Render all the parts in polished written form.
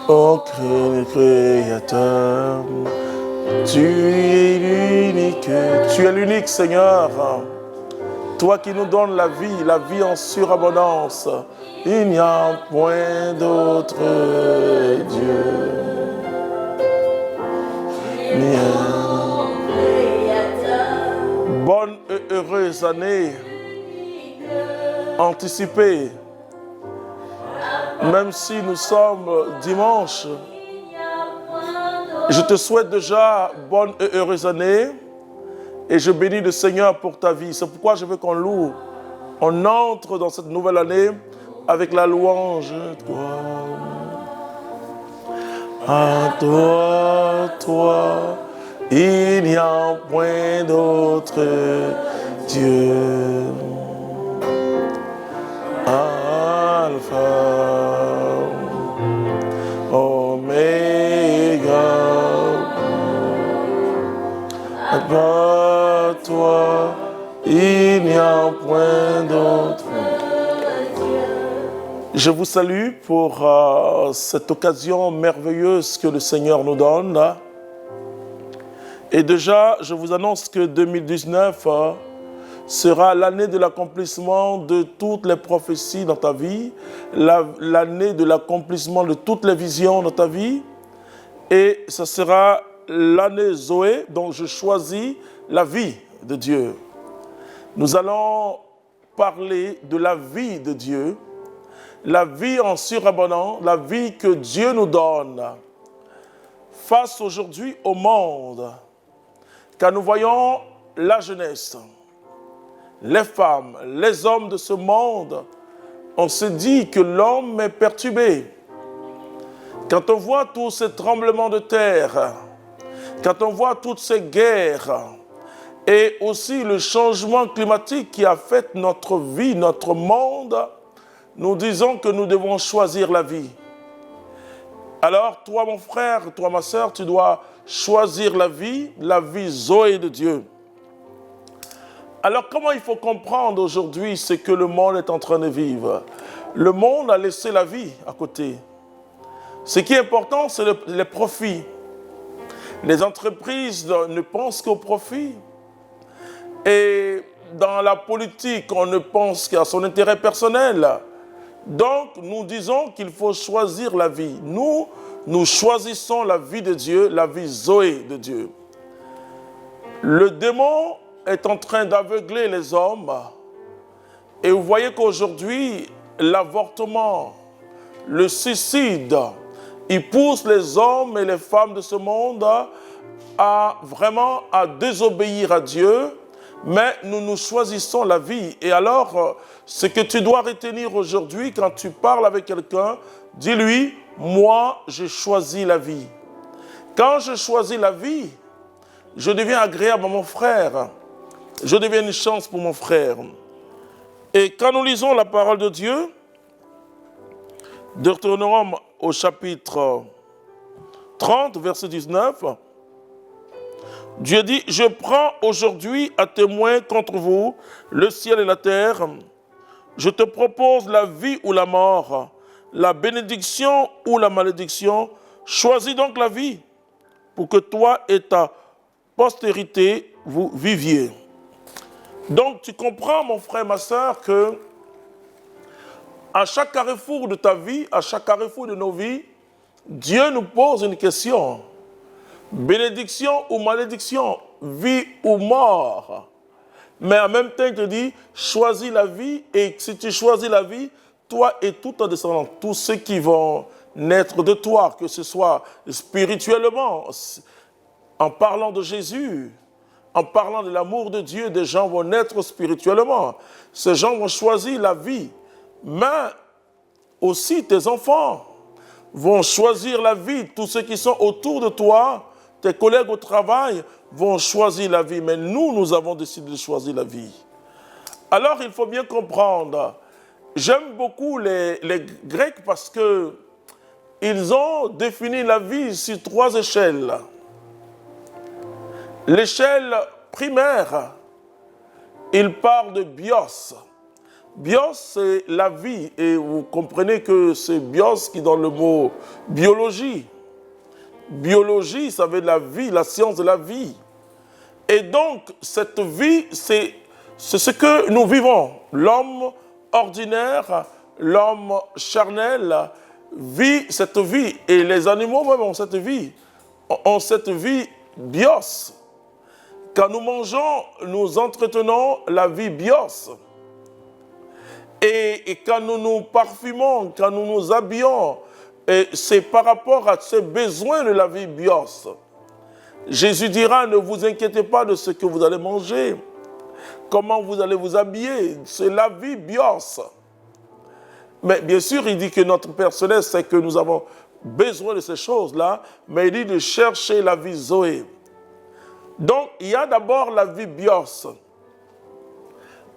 Ô Créateur, tu es l'unique Seigneur. Toi qui nous donnes la vie en surabondance. Il n'y a point d'autre Dieu. Bonne et heureuse année anticipée. Même si nous sommes dimanche, je te souhaite déjà bonne et heureuse année et je bénis le Seigneur pour ta vie. C'est pourquoi je veux qu'on loue. On entre dans cette nouvelle année avec la louange. À toi, toi, il n'y a point d'autre Dieu. Alpha, Oméga, à toi, il n'y a point d'autre. Je vous salue pour cette occasion merveilleuse que le Seigneur nous donne. Et déjà, je vous annonce que 2019 sera l'année de l'accomplissement de toutes les prophéties dans ta vie, l'année de l'accomplissement de toutes les visions dans ta vie. Et ce sera l'année Zoé dont je choisis la vie de Dieu. Nous allons parler de la vie de Dieu, la vie en surabondance, la vie que Dieu nous donne face aujourd'hui au monde. Car nous voyons la jeunesse, les femmes, les hommes de ce monde, on se dit que l'homme est perturbé. Quand on voit tous ces tremblements de terre, quand on voit toutes ces guerres, et aussi le changement climatique qui affecte notre vie, notre monde, nous disons que nous devons choisir la vie. Alors, toi, mon frère, toi, ma sœur, tu dois choisir la vie Zoé de Dieu. Alors, comment il faut comprendre aujourd'hui ce que le monde est en train de vivre? Le monde a laissé la vie à côté. Ce qui est important, c'est les profits. Les entreprises ne pensent qu'au profit. Et dans la politique, on ne pense qu'à son intérêt personnel. Donc, nous disons qu'il faut choisir la vie. Nous choisissons la vie de Dieu, la vie Zoé de Dieu. Le démon est en train d'aveugler les hommes. Et vous voyez qu'aujourd'hui, l'avortement, le suicide, il pousse les hommes et les femmes de ce monde à désobéir à Dieu. Mais nous choisissons la vie. Et alors, ce que tu dois retenir aujourd'hui, quand tu parles avec quelqu'un, dis-lui, moi, je choisis la vie. Quand je choisis la vie, je deviens agréable à mon frère. Je deviens une chance pour mon frère. Et quand nous lisons la parole de Dieu, Deutéronome au chapitre 30, verset 19, Dieu dit, je prends aujourd'hui à témoin contre vous le ciel et la terre. Je te propose la vie ou la mort, la bénédiction ou la malédiction. Choisis donc la vie pour que toi et ta postérité vous viviez. Donc tu comprends, mon frère, ma soeur, que à chaque carrefour de ta vie, à chaque carrefour de nos vies, Dieu nous pose une question. Bénédiction ou malédiction, vie ou mort. Mais en même temps, il te dit, choisis la vie, et si tu choisis la vie, toi et tout ta descendance, tous ceux qui vont naître de toi, que ce soit spirituellement, en parlant de Jésus, en parlant de l'amour de Dieu, des gens vont naître spirituellement. Ces gens vont choisir la vie. Mais aussi tes enfants vont choisir la vie. Tous ceux qui sont autour de toi, tes collègues au travail vont choisir la vie. Mais nous avons décidé de choisir la vie. Alors, il faut bien comprendre. J'aime beaucoup les Grecs parce qu'ils ont défini la vie sur 3 échelles. L'échelle primaire, ils parlent de bios. Bios, c'est la vie. Et vous comprenez que c'est bios qui donne le mot biologie. Biologie, ça veut dire la vie, la science de la vie. Et donc, cette vie, c'est ce que nous vivons. L'homme ordinaire, l'homme charnel vit cette vie. Et les animaux même ont cette vie bios. Quand nous mangeons, nous entretenons la vie bios. Et quand nous nous parfumons, quand nous nous habillons, c'est par rapport à ces besoins de la vie bios. Jésus dira, ne vous inquiétez pas de ce que vous allez manger, comment vous allez vous habiller, c'est la vie bios. Mais bien sûr, il dit que notre Père Céleste, c'est que nous avons besoin de ces choses-là, mais il dit de chercher la vie Zoé. Donc, il y a d'abord la vie bios,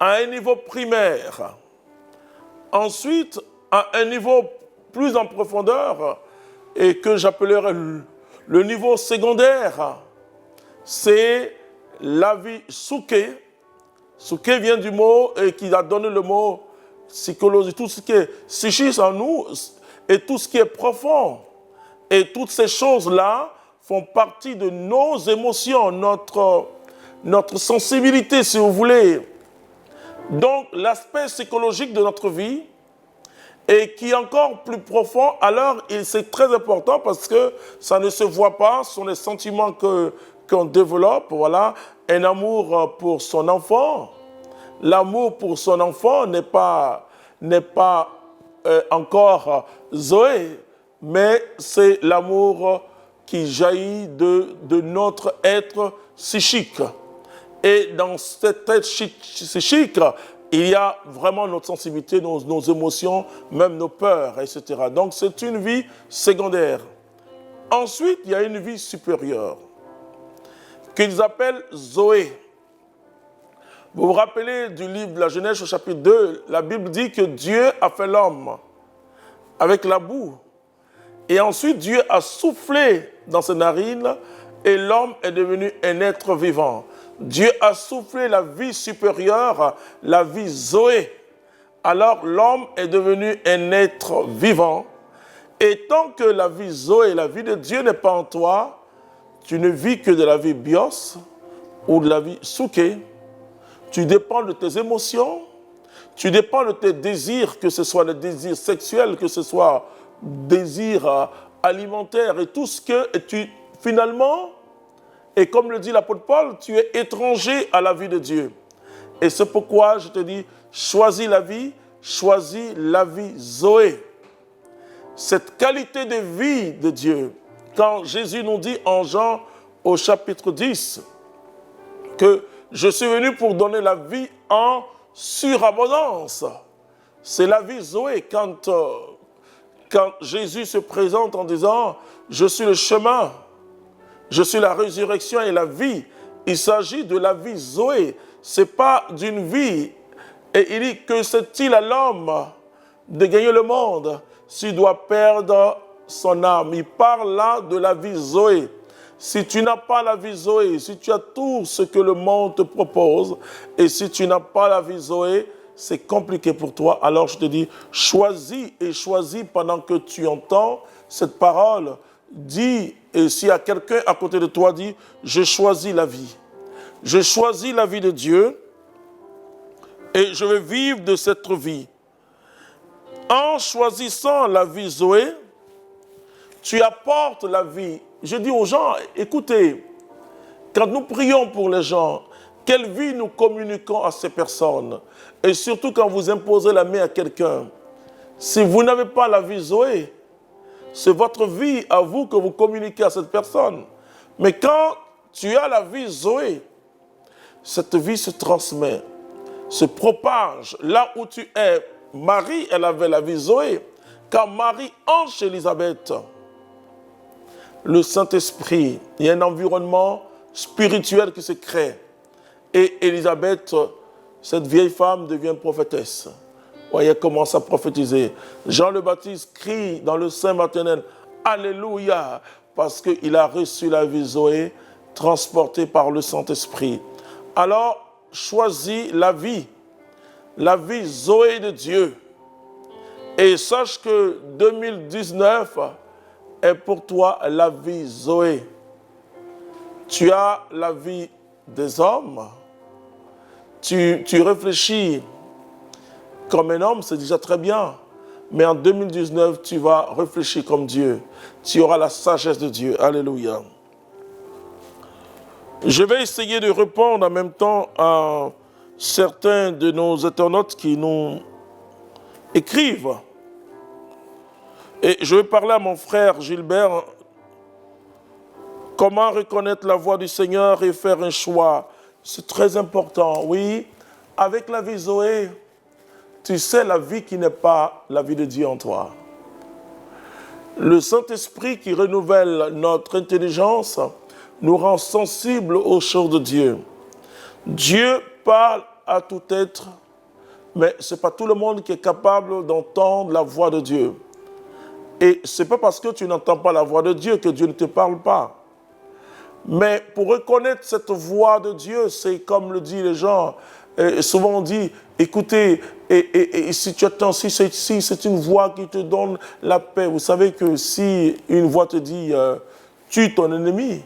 à un niveau primaire. Ensuite, à un niveau plus en profondeur, et que j'appellerais le niveau secondaire, c'est la vie souké. Souké vient du mot et qui a donné le mot psychologie, tout ce qui est psychique en nous et tout ce qui est profond. Et toutes ces choses-là font partie de nos émotions, notre sensibilité, si vous voulez. Donc, l'aspect psychologique de notre vie, et qui est encore plus profond, alors c'est très important parce que ça ne se voit pas, ce sont les sentiments qu'on développe, voilà, un amour pour son enfant. L'amour pour son enfant n'est pas encore Zoé, mais c'est l'amour qui jaillit de notre être psychique. Et dans cet être psychique, il y a vraiment notre sensibilité, nos émotions, même nos peurs, etc. Donc c'est une vie secondaire. Ensuite, il y a une vie supérieure, qu'ils appellent Zoé. Vous vous rappelez du livre de la Genèse au chapitre 2, la Bible dit que Dieu a fait l'homme avec la boue. Et ensuite, Dieu a soufflé dans ses narines et l'homme est devenu un être vivant. Dieu a soufflé la vie supérieure, la vie Zoé. Alors l'homme est devenu un être vivant. Et tant que la vie Zoé, la vie de Dieu n'est pas en toi, tu ne vis que de la vie bios ou de la vie souké. Tu dépends de tes émotions, tu dépends de tes désirs, que ce soit les désirs sexuels, que ce soit désirs alimentaires et tout ce que tu, finalement, et comme le dit l'apôtre Paul, tu es étranger à la vie de Dieu. Et c'est pourquoi je te dis, choisis la vie Zoé. Cette qualité de vie de Dieu. Quand Jésus nous dit en Jean au chapitre 10 que je suis venu pour donner la vie en surabondance. C'est la vie Zoé. Quand Jésus se présente en disant « Je suis le chemin, je suis la résurrection et la vie », il s'agit de la vie Zoé. Ce n'est pas d'une vie. Et il dit « Que c'est-il à l'homme de gagner le monde s'il doit perdre son âme ?» Il parle là de la vie Zoé. Si tu n'as pas la vie Zoé, si tu as tout ce que le monde te propose, et si tu n'as pas la vie Zoé, c'est compliqué pour toi. Alors je te dis, choisis pendant que tu entends cette parole. Dis, et s'il y a quelqu'un à côté de toi, dis, je choisis la vie. Je choisis la vie de Dieu et je vais vivre de cette vie. En choisissant la vie Zoé, tu apportes la vie. Je dis aux gens, écoutez, quand nous prions pour les gens, quelle vie nous communiquons à ces personnes? Et surtout quand vous imposez la main à quelqu'un, si vous n'avez pas la vie Zoé, c'est votre vie à vous que vous communiquez à cette personne. Mais quand tu as la vie Zoé, cette vie se transmet, se propage. Là où tu es, Marie, elle avait la vie Zoé. Quand Marie entre chez Élisabeth, le Saint-Esprit, il y a un environnement spirituel qui se crée. Et Élisabeth, cette vieille femme devient prophétesse. Vous voyez, elle commence à prophétiser. Jean le Baptiste crie dans le sein maternel, Alléluia, parce qu'il a reçu la vie Zoé, transportée par le Saint-Esprit. Alors, choisis la vie. la vie Zoé de Dieu. Et sache que 2019 est pour toi la vie Zoé. Tu as la vie des hommes. Tu réfléchis comme un homme, c'est déjà très bien. Mais en 2019, tu vas réfléchir comme Dieu. Tu auras la sagesse de Dieu. Alléluia. Je vais essayer de répondre en même temps à certains de nos internautes qui nous écrivent. Et je vais parler à mon frère Gilbert. Comment reconnaître la voix du Seigneur et faire un choix? C'est très important. Oui, avec la vie Zoé, tu sais la vie qui n'est pas la vie de Dieu en toi. Le Saint-Esprit qui renouvelle notre intelligence nous rend sensibles aux choses de Dieu. Dieu parle à tout être, mais ce n'est pas tout le monde qui est capable d'entendre la voix de Dieu. Et ce n'est pas parce que tu n'entends pas la voix de Dieu que Dieu ne te parle pas. Mais pour reconnaître cette voix de Dieu, c'est comme le disent les gens. Souvent on dit, écoutez, et si tu attends, si c'est une voix qui te donne la paix. Vous savez que si une voix te dit, tue ton ennemi,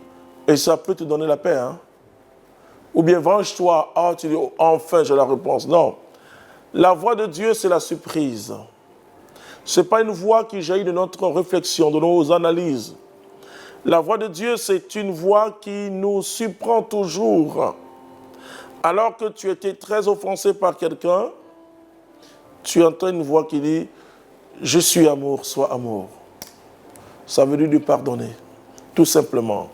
et ça peut te donner la paix. Hein? Ou bien venge-toi, tu dis, oh, enfin j'ai la réponse. Non. La voix de Dieu, c'est la surprise. Ce n'est pas une voix qui jaillit de notre réflexion, de nos analyses. La voix de Dieu, c'est une voix qui nous surprend toujours. Alors que tu étais très offensé par quelqu'un, tu entends une voix qui dit « Je suis amour, sois amour ». Ça veut dire lui pardonner, tout simplement.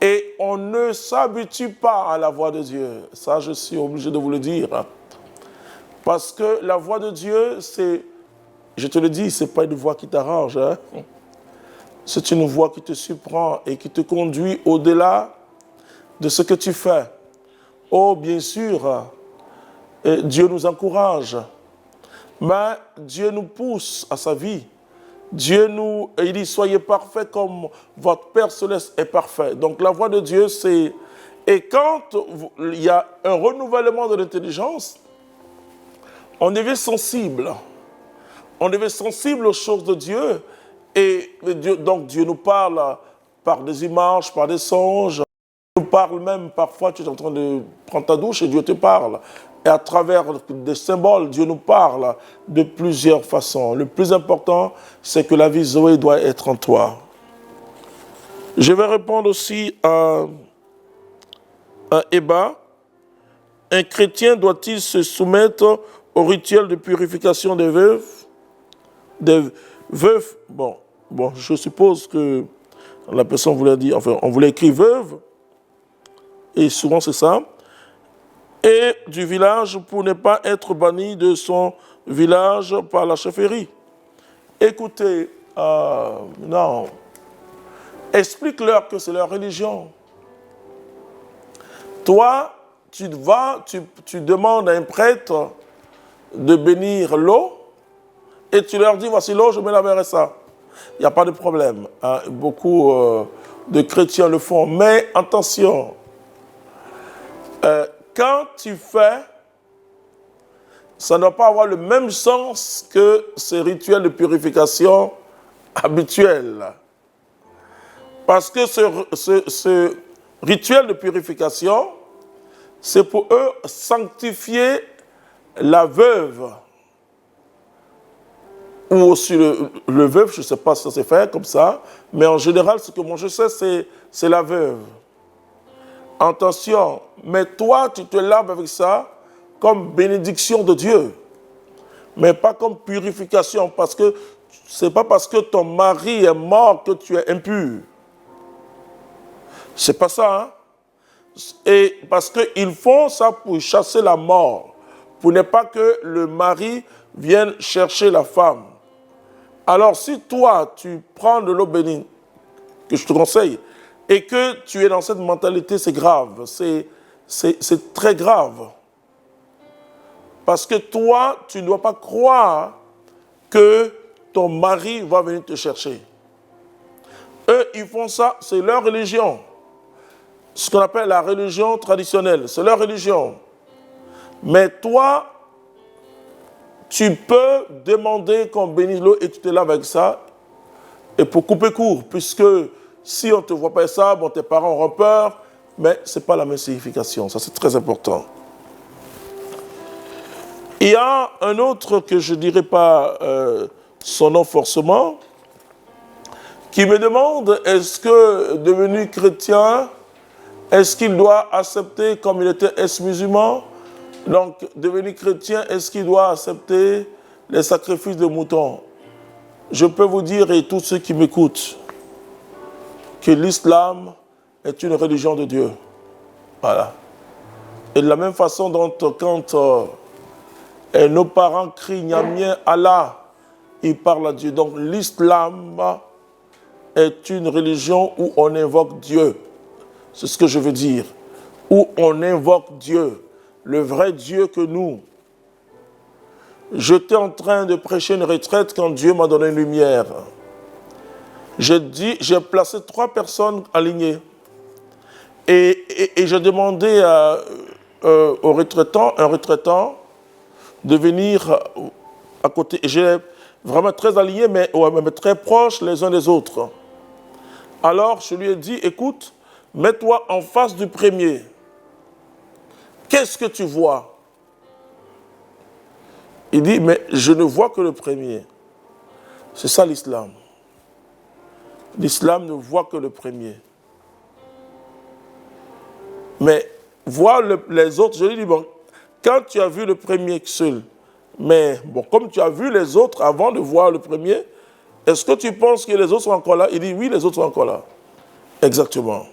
Et on ne s'habitue pas à la voix de Dieu. Ça, je suis obligé de vous le dire. Parce que la voix de Dieu, c'est, je te le dis, ce n'est pas une voix qui t'arrange. Hein? C'est une voix qui te surprend et qui te conduit au-delà de ce que tu fais. Oh, bien sûr, Dieu nous encourage, mais Dieu nous pousse à sa vie. Il dit, soyez parfaits comme votre Père Céleste est parfait. Donc la voix de Dieu, c'est... Et quand il y a un renouvellement de l'intelligence, on devient sensible. On devient sensible aux choses de Dieu. Et donc Dieu nous parle par des images, par des songes. Il nous parle même, parfois tu es en train de prendre ta douche et Dieu te parle. Et à travers des symboles, Dieu nous parle de plusieurs façons. Le plus important, c'est que la vie Zoé doit être en toi. Je vais répondre aussi à Eba. Un chrétien doit-il se soumettre au rituel de purification des veuves? Des veuves, bon, je suppose que la personne voulait dire, enfin, on voulait écrire veuve, et souvent c'est ça, et du village pour ne pas être banni de son village par la chefferie. Écoutez, non, explique-leur que c'est leur religion. Toi, tu demandes à un prêtre de bénir l'eau, et tu leur dis, voici l'eau, je me laverai ça. Il n'y a pas de problème. Hein. Beaucoup de chrétiens le font. Mais attention, quand tu fais, ça ne doit pas avoir le même sens que ces rituels de purification habituels. Parce que ce rituel de purification, c'est pour eux sanctifier la veuve. Ou aussi le veuf, je ne sais pas si ça s'est fait comme ça, mais en général, ce que moi je sais, c'est la veuve. Attention, mais toi, tu te laves avec ça comme bénédiction de Dieu, mais pas comme purification, parce que ce n'est pas parce que ton mari est mort que tu es impur. C'est pas ça, hein? Et parce qu'ils font ça pour chasser la mort, pour ne pas que le mari vienne chercher la femme. Alors, si toi, tu prends de l'eau bénie, que je te conseille, et que tu es dans cette mentalité, c'est grave, c'est très grave. Parce que toi, tu ne dois pas croire que ton mari va venir te chercher. Eux, ils font ça, c'est leur religion. Ce qu'on appelle la religion traditionnelle, c'est leur religion. Mais toi, tu peux demander qu'on bénisse l'eau et tu te laves avec ça. Et pour couper court, puisque si on ne te voit pas ça, bon, tes parents auront peur, mais ce n'est pas la même signification. Ça, c'est très important. Il y a un autre que je ne dirai pas son nom forcément, qui me demande, est-ce que devenu chrétien, est-ce qu'il doit accepter, comme il était ex-musulman, donc devenu chrétien, est-ce qu'il doit accepter les sacrifices de moutons? Je peux vous dire, et tous ceux qui m'écoutent, que l'islam est une religion de Dieu. Voilà. Et de la même façon dont quand nos parents crient Nyamien Allah, ils parlent à Dieu. Donc l'islam est une religion où on invoque Dieu. C'est ce que je veux dire. Où on invoque Dieu, le vrai Dieu que nous. J'étais en train de prêcher une retraite quand Dieu m'a donné une lumière. J'ai placé 3 personnes alignées. Et j'ai demandé au retraitant, un retraitant, de venir à côté. J'ai vraiment très aligné, mais très proches les uns des autres. Alors, je lui ai dit, écoute, mets-toi en face du premier. Qu'est-ce que tu vois? Il dit, mais je ne vois que le premier. C'est ça l'islam. L'islam ne voit que le premier. Mais voir les autres, je lui dis, bon, quand tu as vu le premier seul, mais bon, comme tu as vu les autres avant de voir le premier, est-ce que tu penses que les autres sont encore là? Il dit, oui, les autres sont encore là. Exactement.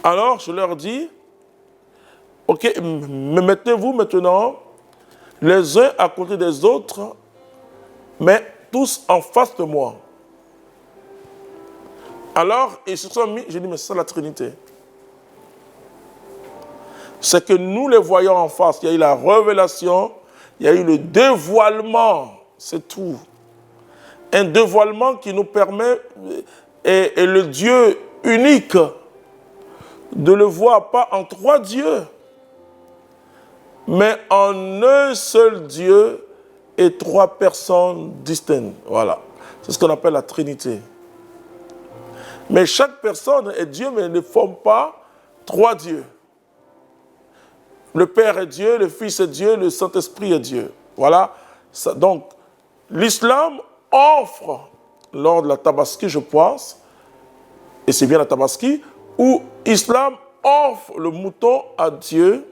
Alors, je leur dis, ok, mettez-vous maintenant les uns à côté des autres, mais tous en face de moi. Alors, ils se sont mis, j'ai dit, mais c'est ça la Trinité. C'est que nous les voyons en face. Il y a eu la révélation, il y a eu le dévoilement, c'est tout. Un dévoilement qui nous permet, et le Dieu unique, de le voir pas en 3 dieux, mais en un seul Dieu et 3 personnes distinctes. Voilà. C'est ce qu'on appelle la Trinité. Mais chaque personne est Dieu, mais ne forme pas 3 dieux. Le Père est Dieu, le Fils est Dieu, le Saint-Esprit est Dieu. Voilà. Ça, donc, l'islam offre, lors de la Tabaski, je pense, et c'est bien la Tabaski, où l'islam offre le mouton à Dieu,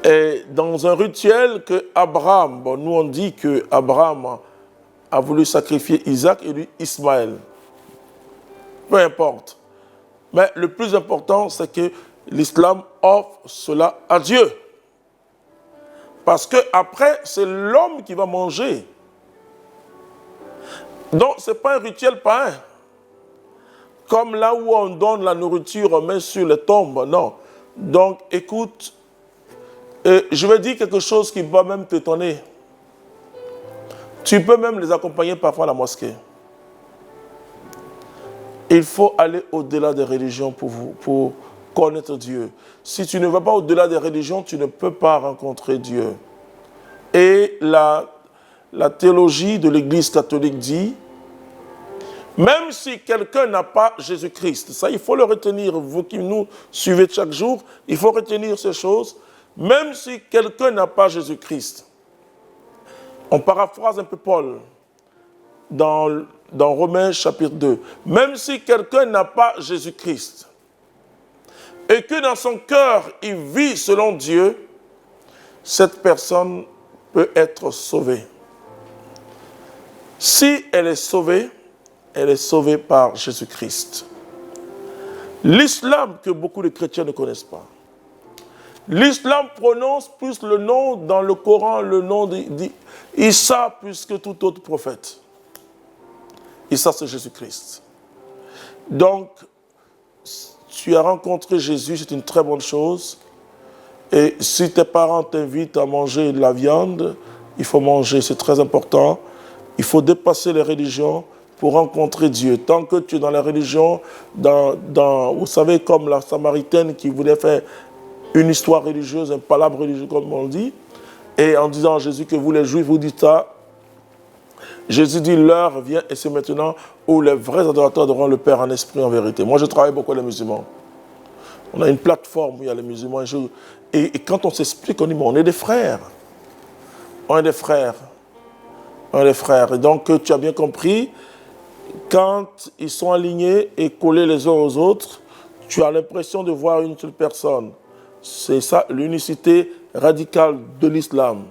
et dans un rituel que Abraham, bon, nous on dit que Abraham a voulu sacrifier Isaac et lui Ismaël. Peu importe. Mais le plus important, c'est que l'islam offre cela à Dieu. Parce qu'après, c'est l'homme qui va manger. Donc, ce n'est pas un rituel païen. Comme là où on donne la nourriture, on met sur les tombes. Non. Donc, écoute, je vais dire quelque chose qui va même t'étonner. Tu peux même les accompagner parfois à la mosquée. Il faut aller au-delà des religions pour connaître Dieu. Si tu ne vas pas au-delà des religions, tu ne peux pas rencontrer Dieu. Et la théologie de l'Église catholique dit, même si quelqu'un n'a pas Jésus-Christ, ça il faut le retenir, vous qui nous suivez chaque jour, il faut retenir ces choses, même si quelqu'un n'a pas Jésus-Christ. On paraphrase un peu Paul dans Romains chapitre 2. Même si quelqu'un n'a pas Jésus-Christ et que dans son cœur, il vit selon Dieu, cette personne peut être sauvée. Si elle est sauvée par Jésus-Christ. L'islam que beaucoup de chrétiens ne connaissent pas. L'islam prononce plus le nom dans le Coran, le nom d'Issa plus que tout autre prophète. Issa, c'est Jésus-Christ. Donc, tu as rencontré Jésus, c'est une très bonne chose. Et si tes parents t'invitent à manger de la viande, il faut manger, c'est très important. Il faut dépasser les religions pour rencontrer Dieu. Tant que tu es dans la religion, vous savez, comme la Samaritaine qui voulait faire une histoire religieuse, un palabre religieux, comme on dit, Et en disant à Jésus que vous les Juifs, vous dites ça, Jésus dit l'heure vient et c'est maintenant où les vrais adorateurs auront le Père en esprit en vérité. Moi je travaille beaucoup avec les musulmans. On a une plateforme où il y a les musulmans et quand on s'explique, on dit on est des frères. On est des frères. On est des frères. Et donc tu as bien compris, quand ils sont alignés et collés les uns aux autres, tu as l'impression de voir une seule personne. C'est ça l'unicité radicale de l'islam.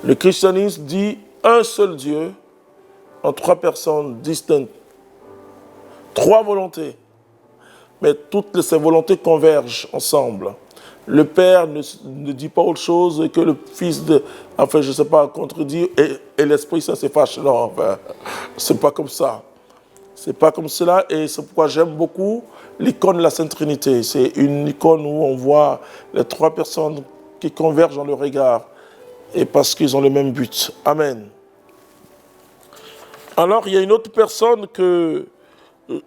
Le christianisme dit un seul Dieu en trois personnes distinctes. Trois volontés. Mais toutes ces volontés convergent ensemble. Le Père ne dit pas autre chose que le Fils enfin je ne sais pas, contredit et l'Esprit Saint se fâche. Non, enfin, c'est pas comme ça. C'est pas comme cela et c'est pourquoi j'aime beaucoup l'icône de la Sainte Trinité. C'est une icône où on voit les trois personnes qui convergent dans le regard et parce qu'ils ont le même but. Amen. Alors, il y a une autre personne que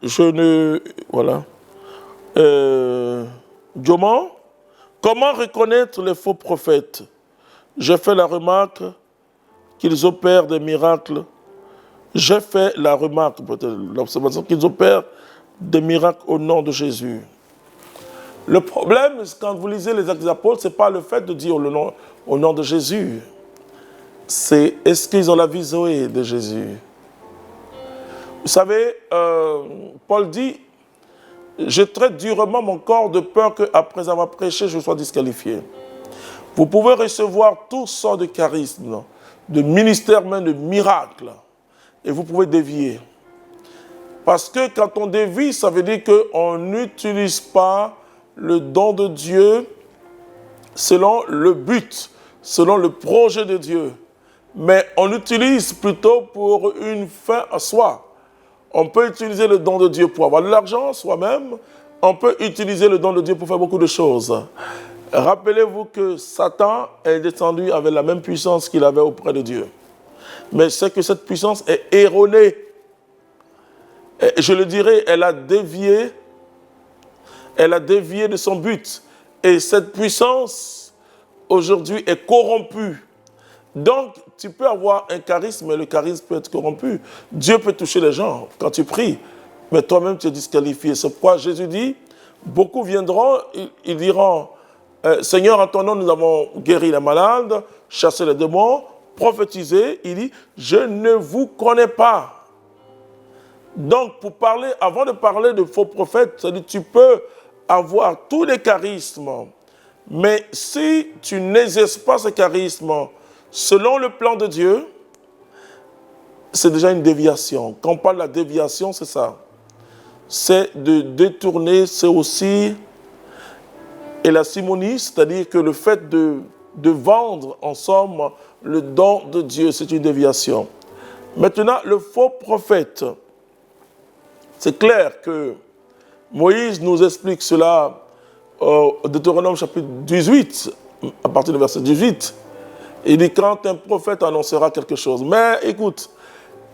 je ne... Voilà. Dioman, comment reconnaître les faux prophètes? J'ai fait la remarque qu'ils opèrent des miracles. J'ai fait la remarque, peut-être l'observation, qu'ils opèrent des miracles au nom de Jésus. Le problème, quand vous lisez les Actes des Apôtres, ce n'est pas le fait de dire au nom de Jésus. C'est est-ce qu'ils ont la vie Zoé de Jésus? Vous savez, Paul dit, je traite durement mon corps de peur qu'après avoir prêché, je sois disqualifié. Vous pouvez recevoir toutes sortes de charismes, de ministères, même de miracles, et vous pouvez dévier. Parce que quand on dévie, ça veut dire qu'on n'utilise pas le don de Dieu selon le but, selon le projet de Dieu. Mais on l'utilise plutôt pour une fin à soi. On peut utiliser le don de Dieu pour avoir de l'argent soi-même. On peut utiliser le don de Dieu pour faire beaucoup de choses. Rappelez-vous que Satan est descendu avec la même puissance qu'il avait auprès de Dieu. Mais c'est que cette puissance est erronée. Et je le dirais, elle a dévié de son but. Et cette puissance, aujourd'hui, est corrompue. Donc, tu peux avoir un charisme, mais le charisme peut être corrompu. Dieu peut toucher les gens quand tu pries, mais toi-même, tu es disqualifié. C'est pourquoi Jésus dit, beaucoup viendront, ils diront, Seigneur, en ton nom, nous avons guéri les malades, chassé les démons, prophétisé. Il dit, je ne vous connais pas. Donc, avant de parler de faux prophètes, c'est-à-dire tu peux avoir tous les charismes, mais si tu n'exerces pas ce charisme selon le plan de Dieu, c'est déjà une déviation. Quand on parle de la déviation, c'est ça. C'est de détourner, c'est aussi, et la simonie, c'est-à-dire que le fait de vendre, en somme, le don de Dieu, c'est une déviation. Maintenant, le faux prophète, c'est clair que Moïse nous explique cela au Deutéronome chapitre 18, à partir du verset 18. Il dit quand un prophète annoncera quelque chose. Mais écoute,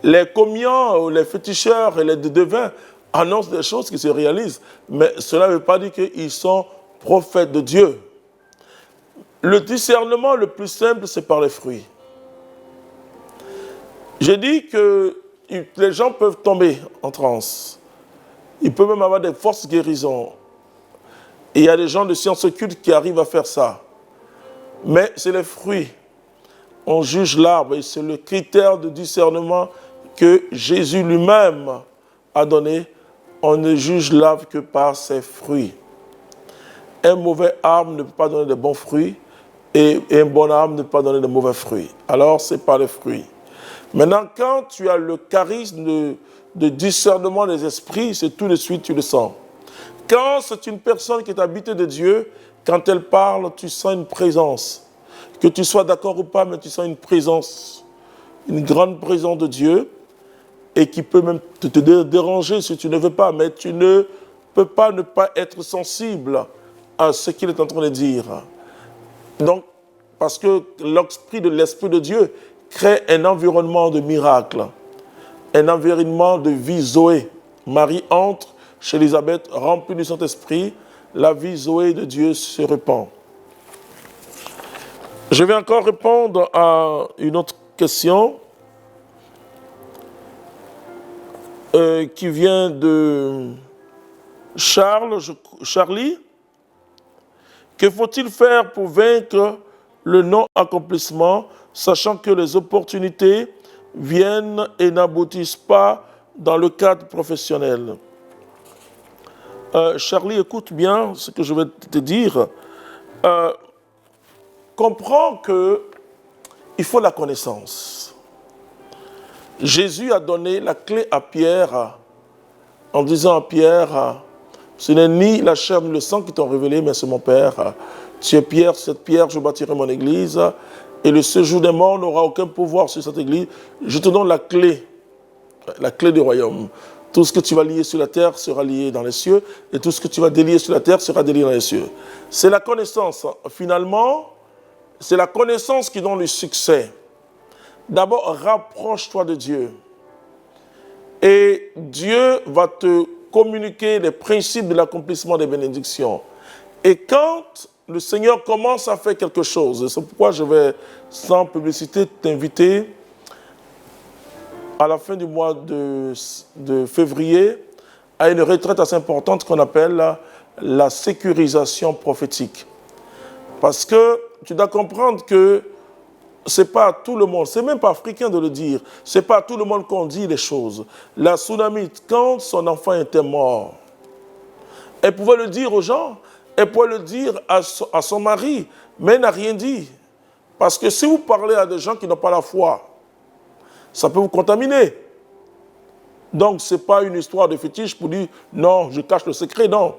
les commiants, les féticheurs et les devins annoncent des choses qui se réalisent. Mais cela ne veut pas dire qu'ils sont prophètes de Dieu. Le discernement le plus simple, c'est par les fruits. J'ai dit que les gens peuvent tomber en transe. Ils peuvent même avoir des forces guérisons. Et il y a des gens de sciences occultes qui arrivent à faire ça. Mais c'est les fruits. On juge l'arbre et c'est le critère de discernement que Jésus lui-même a donné. On ne juge l'arbre que par ses fruits. Un mauvais arbre ne peut pas donner de bons fruits et un bon arbre ne peut pas donner de mauvais fruits. Alors, c'est par les fruits. Maintenant, quand tu as le charisme de discernement des esprits, c'est tout de suite, tu le sens. Quand c'est une personne qui est habitée de Dieu, quand elle parle, tu sens une présence. Que tu sois d'accord ou pas, mais tu sens une présence, une grande présence de Dieu, et qui peut même te déranger si tu ne veux pas, mais tu ne peux pas ne pas être sensible à ce qu'il est en train de dire. Donc, parce que l'esprit de Dieu crée un environnement de miracles, un environnement de vie Zoé. Marie entre chez Élisabeth, remplie du Saint-Esprit, la vie Zoé de Dieu se répand. Je vais encore répondre à une autre question qui vient de Charlie. Que faut-il faire pour vaincre le non-accomplissement, sachant que les opportunités viennent et n'aboutissent pas dans le cadre professionnel? Charlie, écoute bien ce que je vais te dire. Comprends qu'il faut la connaissance. Jésus a donné la clé à Pierre en disant à Pierre, ce n'est ni la chair ni le sang qui t'ont révélé, mais c'est mon Père. Tu es Pierre, cette pierre, je bâtirai mon église, et le séjour des morts n'aura aucun pouvoir sur cette église. Je te donne la clé du royaume. Tout ce que tu vas lier sur la terre sera lié dans les cieux, et tout ce que tu vas délier sur la terre sera délié dans les cieux. C'est la connaissance. Finalement, c'est la connaissance qui donne le succès. D'abord, rapproche-toi de Dieu. Et Dieu va te communiquer les principes de l'accomplissement des bénédictions. Et quand le Seigneur commence à faire quelque chose, c'est pourquoi je vais, sans publicité, t'inviter à la fin du mois de février à une retraite assez importante qu'on appelle la sécurisation prophétique. Parce que tu dois comprendre que ce n'est pas à tout le monde, c'est même pas africain de le dire, ce n'est pas à tout le monde qu'on dit les choses. La Sunamite, quand son enfant était mort, elle pouvait le dire aux gens, elle pouvait le dire à son mari, mais elle n'a rien dit. Parce que si vous parlez à des gens qui n'ont pas la foi, ça peut vous contaminer. Donc, ce n'est pas une histoire de fétiche pour dire « non, je cache le secret ». Non,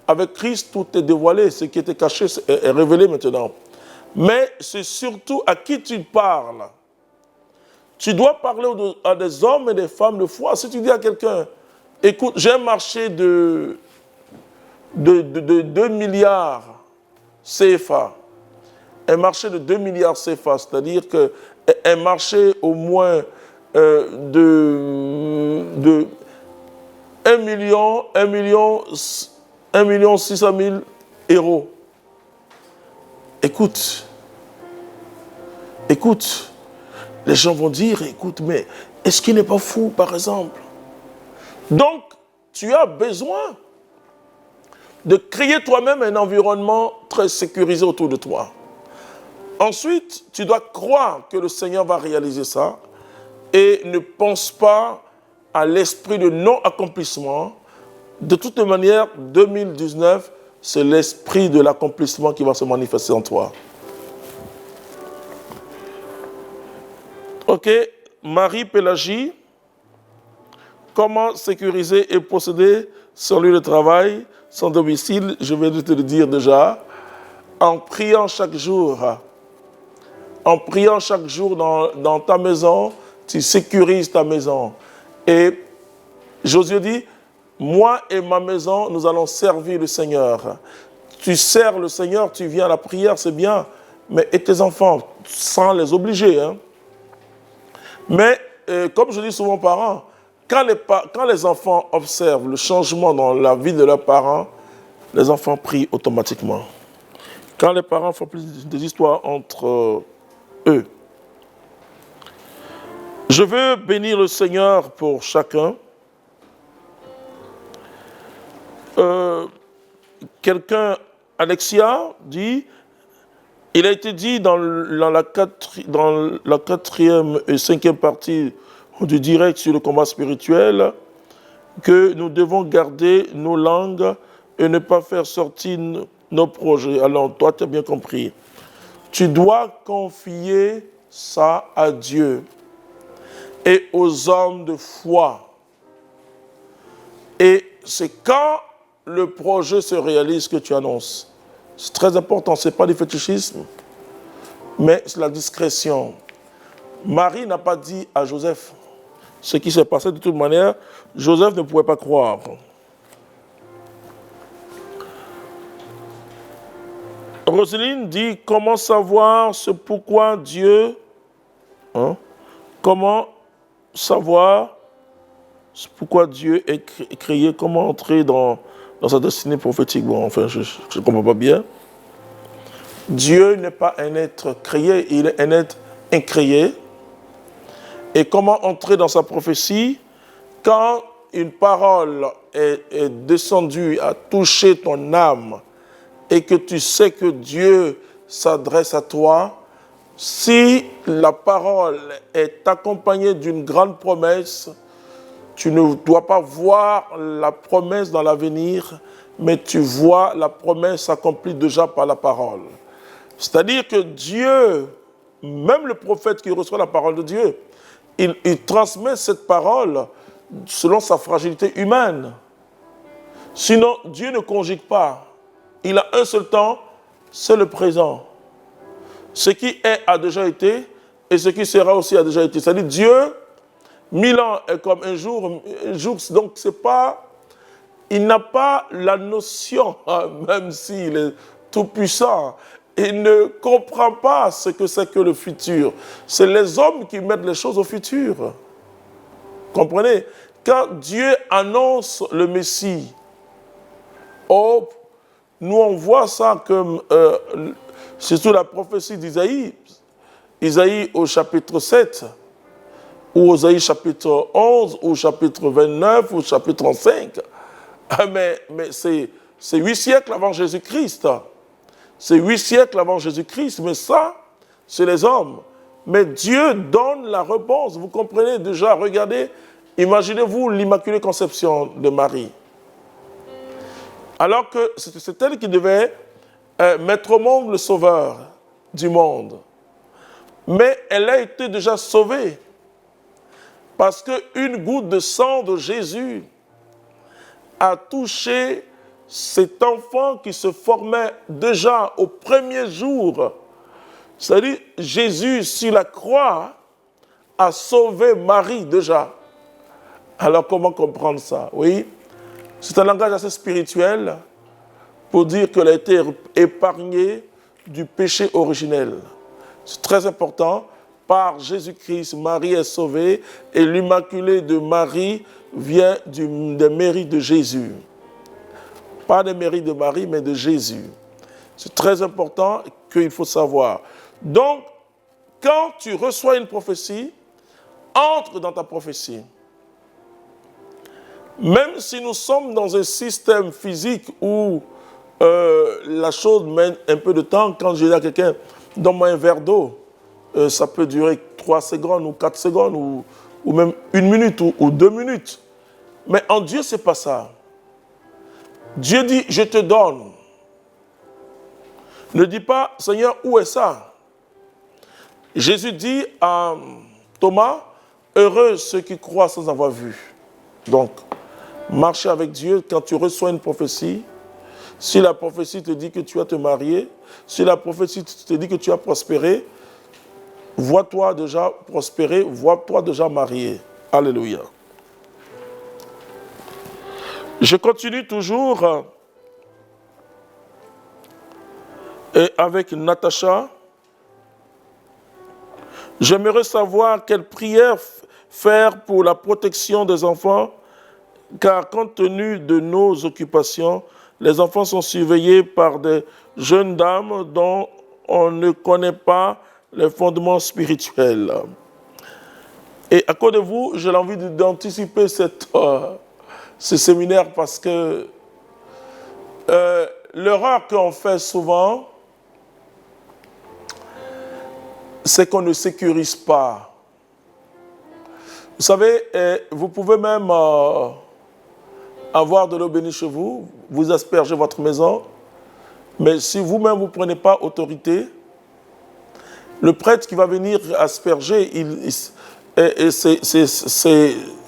avec Christ, tout est dévoilé, ce qui était caché est révélé maintenant. Mais c'est surtout à qui tu parles. Tu dois parler à des hommes et des femmes de foi. Si tu dis à quelqu'un, écoute, j'ai un marché de 2 milliards CFA, un marché de 2 milliards CFA, c'est-à-dire qu'un marché au moins de 1 million 600 000 euros. Écoute, les gens vont dire, écoute, mais est-ce qu'il n'est pas fou, par exemple? Donc, tu as besoin de créer toi-même un environnement très sécurisé autour de toi. Ensuite, tu dois croire que le Seigneur va réaliser ça et ne pense pas à l'esprit de non-accomplissement. De toute manière, 2019, c'est l'esprit de l'accomplissement qui va se manifester en toi. Ok, Marie-Pélagie, comment sécuriser et posséder son lieu de travail, son domicile? Je vais te le dire déjà. En priant chaque jour. En priant chaque jour dans ta maison, tu sécurises ta maison. Et Josué dit, moi et ma maison, nous allons servir le Seigneur. Tu sers le Seigneur, tu viens à la prière, c'est bien. Mais et tes enfants, sans les obliger. Hein. Mais, comme je dis souvent aux parents, quand les enfants observent le changement dans la vie de leurs parents, les enfants prient automatiquement. Quand les parents font plus des histoires entre eux. Je veux bénir le Seigneur pour chacun. Quelqu'un, Alexia, dit, il a été dit dans la 4e et 5e partie du direct sur le combat spirituel que nous devons garder nos langues et ne pas faire sortir nos projets. Alors, toi, tu as bien compris. Tu dois confier ça à Dieu et aux hommes de foi. Et c'est quand le projet se réalise que tu annonces. C'est très important, ce n'est pas du fétichisme, mais c'est la discrétion. Marie n'a pas dit à Joseph ce qui s'est passé de toute manière. Joseph ne pouvait pas croire. Roselyne dit, comment savoir ce pourquoi Dieu, comment savoir ce pourquoi Dieu est créé, comment entrer dans sa destinée prophétique. Bon, enfin, je ne comprends pas bien. Dieu n'est pas un être créé, il est un être incréé. Et comment entrer dans sa prophétie? Quand une parole est descendue, a touché ton âme, et que tu sais que Dieu s'adresse à toi, si la parole est accompagnée d'une grande promesse, tu ne dois pas voir la promesse dans l'avenir, mais tu vois la promesse accomplie déjà par la parole. C'est-à-dire que Dieu, même le prophète qui reçoit la parole de Dieu, il transmet cette parole selon sa fragilité humaine. Sinon, Dieu ne conjugue pas. Il a un seul temps, c'est le présent. Ce qui est a déjà été, et ce qui sera aussi a déjà été. C'est-à-dire Dieu, 1000 ans est comme un jour, donc c'est pas, il n'a pas la notion, même s'il est tout puissant, il ne comprend pas ce que c'est que le futur. C'est les hommes qui mettent les choses au futur. Comprenez? Quand Dieu annonce le Messie, oh, nous on voit ça comme, c'est sous la prophétie d'Isaïe, Isaïe au chapitre 7, ou Isaïe chapitre 11, ou chapitre 29, ou chapitre 35. Mais c'est 8 siècles avant Jésus-Christ. C'est 8 siècles avant Jésus-Christ, mais ça, c'est les hommes. Mais Dieu donne la réponse. Vous comprenez déjà, regardez, imaginez-vous l'Immaculée Conception de Marie. Alors que c'est elle qui devait mettre au monde le Sauveur du monde. Mais elle a été déjà sauvée. Parce qu'une goutte de sang de Jésus a touché cet enfant qui se formait déjà au premier jour. C'est-à-dire, Jésus, sur la croix, a sauvé Marie déjà. Alors, comment comprendre ça? Oui, c'est un langage assez spirituel pour dire qu'elle a été épargnée du péché originel. C'est très important. Par Jésus-Christ, Marie est sauvée et l'Immaculée de Marie vient des mérites de Jésus. Pas des mérites de Marie, mais de Jésus. C'est très important qu'il faut savoir. Donc, quand tu reçois une prophétie, entre dans ta prophétie. Même si nous sommes dans un système physique où la chose mène un peu de temps, quand je dis à quelqu'un, donne-moi un verre d'eau, ça peut durer 3 secondes ou 4 secondes ou même 1 minute ou 2 minutes. Mais en Dieu, ce n'est pas ça. Dieu dit, je te donne. Ne dis pas, Seigneur, où est ça? Jésus dit à Thomas, heureux ceux qui croient sans avoir vu. Donc, marcher avec Dieu quand tu reçois une prophétie. Si la prophétie te dit que tu vas te marier, si la prophétie te dit que tu vas prospérer, vois-toi déjà prospérer, vois-toi déjà marié. Alléluia. Je continue toujours avec Natacha. J'aimerais savoir quelle prière faire pour la protection des enfants, car compte tenu de nos occupations, les enfants sont surveillés par des jeunes dames dont on ne connaît pas les fondements spirituels. Et à cause de vous, j'ai envie d'anticiper ce séminaire parce que l'erreur qu'on fait souvent, c'est qu'on ne sécurise pas. Vous savez, vous pouvez même avoir de l'eau bénie chez vous, vous aspergez votre maison, mais si vous-même vous ne prenez pas autorité, le prêtre qui va venir asperger,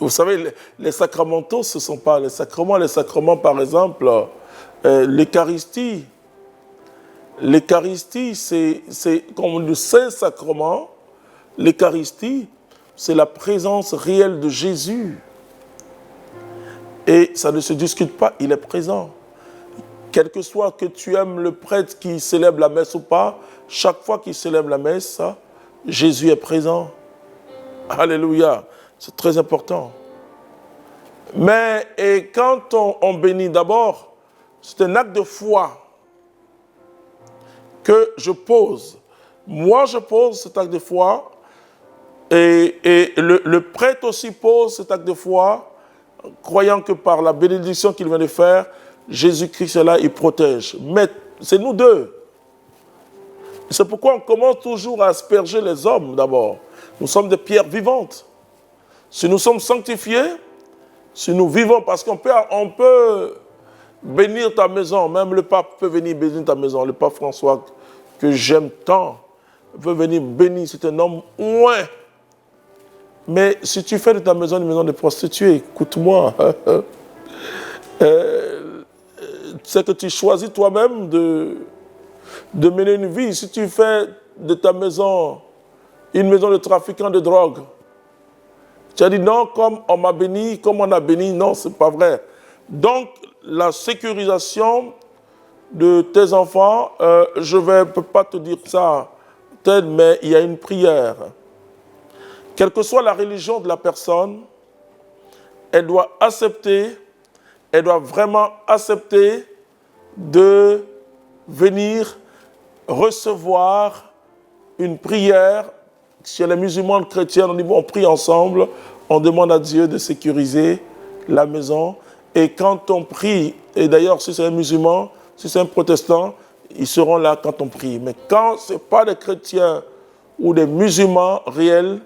vous savez, les sacramentaux, ce ne sont pas les sacrements. Les sacrements, par exemple, l'Eucharistie. L'Eucharistie, c'est comme le Saint-Sacrement. L'Eucharistie, c'est la présence réelle de Jésus. Et ça ne se discute pas, il est présent. Quel que soit que tu aimes le prêtre qui célèbre la messe ou pas, chaque fois qu'il célèbre la messe, Jésus est présent. Alléluia, c'est très important. Mais et quand on bénit d'abord, c'est un acte de foi. que je pose. Moi, je pose cet acte de foi et le prêtre aussi pose cet acte de foi, croyant que par la bénédiction qu'il vient de faire, Jésus-Christ est là, il protège. Mais c'est nous deux. C'est pourquoi on commence toujours à asperger les hommes d'abord. Nous sommes des pierres vivantes. Si nous sommes sanctifiés, si nous vivons, parce qu'on peut bénir ta maison, même le pape peut venir bénir ta maison, le pape François, que j'aime tant, peut venir bénir, c'est un homme loin. Mais si tu fais de ta maison une maison de prostituée, écoute-moi, c'est que tu choisis toi-même de mener une vie. Si tu fais de ta maison une maison de trafiquants de drogue, tu as dit non, comme on m'a béni, comme on a béni, non, c'est pas vrai. Donc, la sécurisation de tes enfants, je ne peux pas te dire ça, mais il y a une prière. Quelle que soit la religion de la personne, elle doit vraiment accepter de venir recevoir une prière. Si les musulmans chrétiens, on prie ensemble, on demande à Dieu de sécuriser la maison. Et quand on prie, et d'ailleurs si c'est un musulman, si c'est un protestant, ils seront là quand on prie. Mais quand ce n'est pas des chrétiens ou des musulmans réels,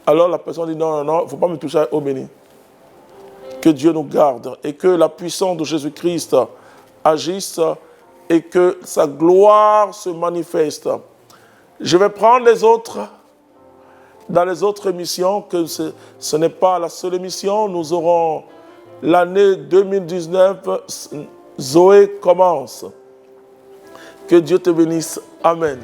alors la personne dit non, il ne faut pas me toucher au béni. Que Dieu nous garde et que la puissance de Jésus-Christ agisse et que sa gloire se manifeste. Je vais prendre les autres, dans les autres émissions, que ce n'est pas la seule émission. Nous aurons l'année 2019, Zoé commence. Que Dieu te bénisse. Amen.